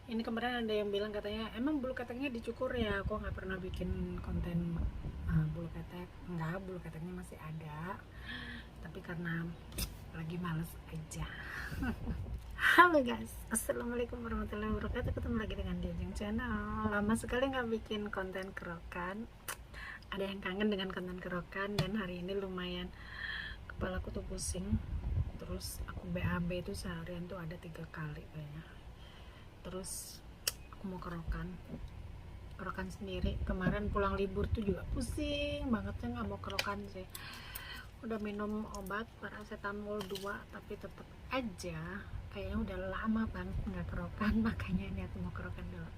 Ini kemarin ada yang bilang katanya emang bulu keteknya dicukur ya. Aku nggak pernah bikin konten bulu ketek. Enggak, bulu keteknya masih ada, tapi karena lagi males aja. Halo guys, assalamualaikum warahmatullahi wabarakatuh. Ketemu lagi dengan Diajeng Channel. Lama sekali nggak bikin konten kerokan. Ada yang kangen dengan konten kerokan, dan hari ini lumayan kepalaku tuh pusing. Terus aku BAB itu seharian tuh ada 3 kali kayaknya. Terus aku mau kerokan sendiri. Kemarin pulang libur tuh juga pusing banget ya, nggak mau kerokan sih. Udah minum obat paracetamol 2, tapi tetap aja kayaknya udah lama banget nggak kerokan. Makanya ini aku mau kerokan dulu.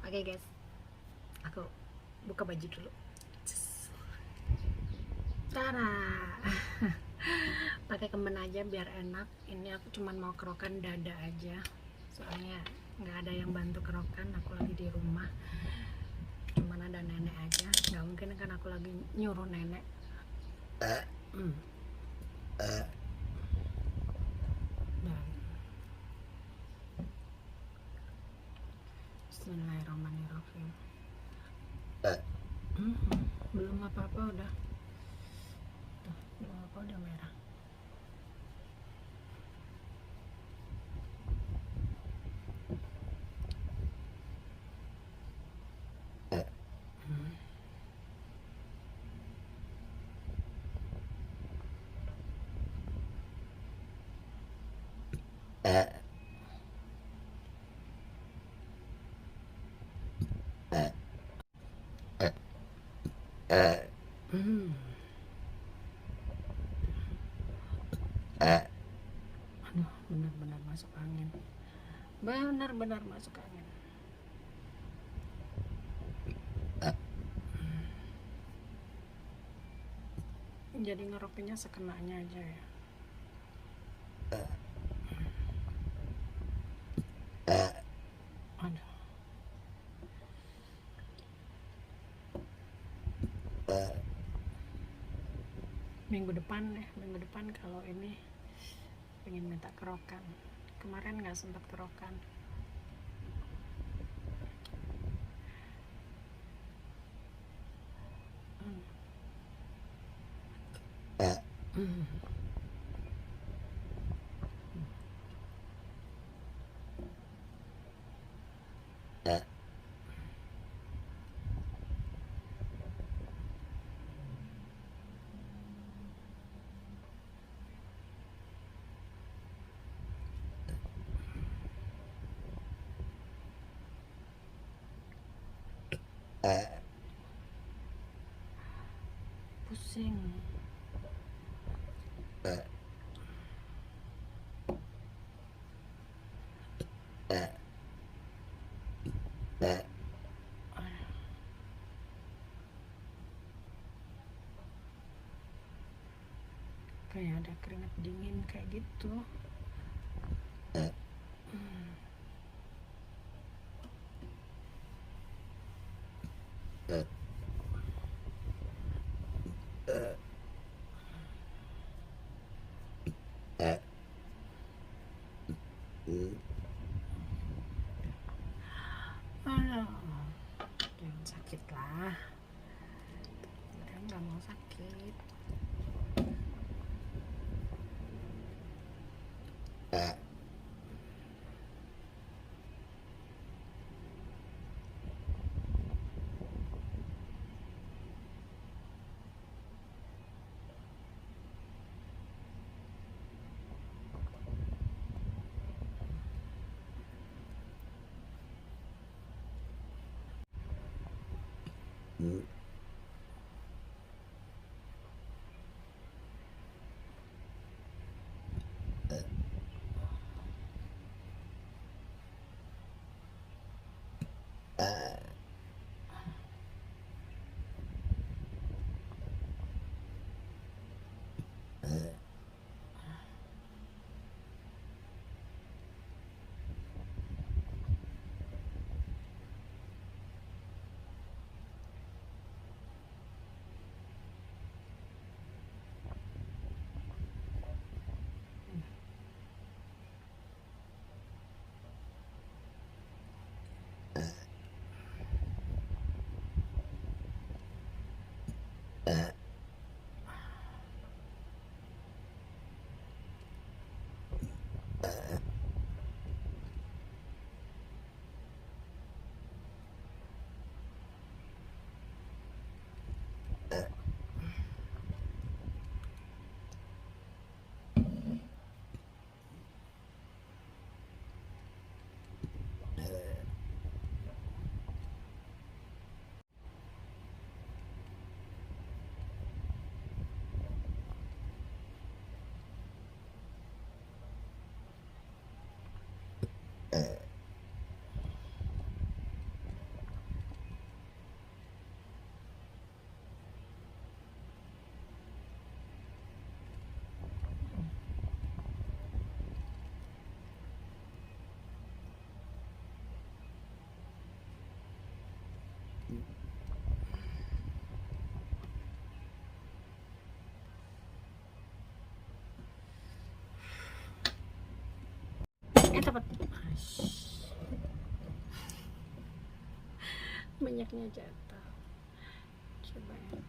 Oke guys, aku buka baju dulu. Tara. Pakai kemen aja biar enak. Ini aku cuman mau kerokan dada aja, soalnya nggak ada yang bantu kerokan. Aku lagi di rumah, cuman ada nenek aja. Nggak mungkin kan aku lagi nyuruh nenek. Dan Bismillahirrahmanirrahim. Belum apa-apa udah. Tuh, belum apa udah merah. Aduh, benar-benar masuk angin. Benar-benar masuk angin. Jadi ngerokinya sekenanya aja ya. Aduh. Minggu depan kalau ini pengen minta kerokan. Kemarin nggak sempat kerokan. Pusing. Kayak ada keringat dingin kayak gitu. Aduh, jangan sakit lah. Udah nggak mau sakit. cepet. Minyaknya jatuh. Coba ya.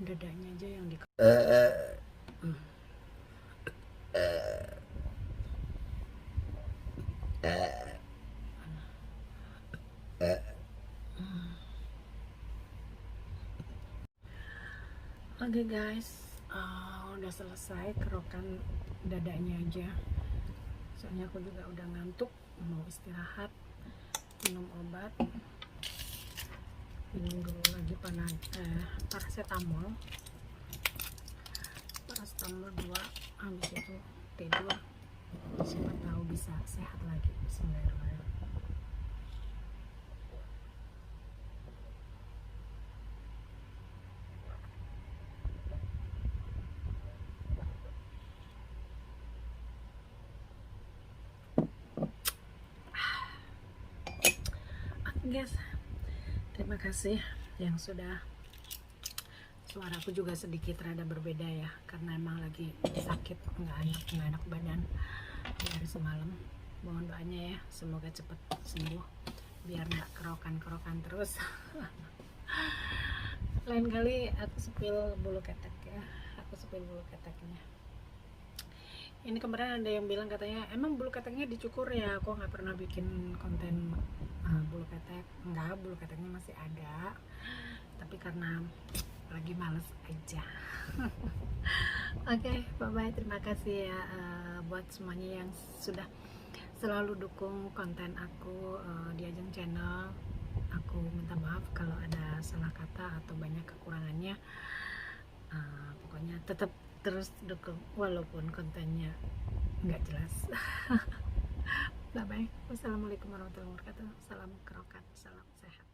Dadanya aja yang di Oke guys, udah selesai kerokan dadanya aja. Soalnya aku juga udah ngantuk, mau istirahat, minum obat, minum dulu lagi paracetamol 2, habis itu tidur. Siapa tahu bisa sehat lagi. Bismillahirrahmanirrahim. Guys, terima kasih yang sudah. Suaraku juga sedikit rada berbeda ya, karena emang lagi sakit, nggak enak badan dari semalam. Mohon doanya ya, semoga cepat sembuh biar nggak kerokan terus. Lain kali aku sepil bulu ketek ya, keteknya. Ini kemarin ada yang bilang katanya emang bulu keteknya dicukur ya. Aku nggak pernah bikin konten bulu ketek. Enggak, bulu keteknya masih ada, tapi karena lagi males aja. Oke, bye-bye. Terima kasih ya buat semuanya yang sudah selalu dukung konten aku di Ajeng Channel. Aku minta maaf kalau ada salah kata atau banyak kekurangannya. Pokoknya tetap terus dukung walaupun kontennya nggak jelas. Bye bye. Wassalamualaikum warahmatullahi wabarakatuh. Salam kerokan, salam sehat.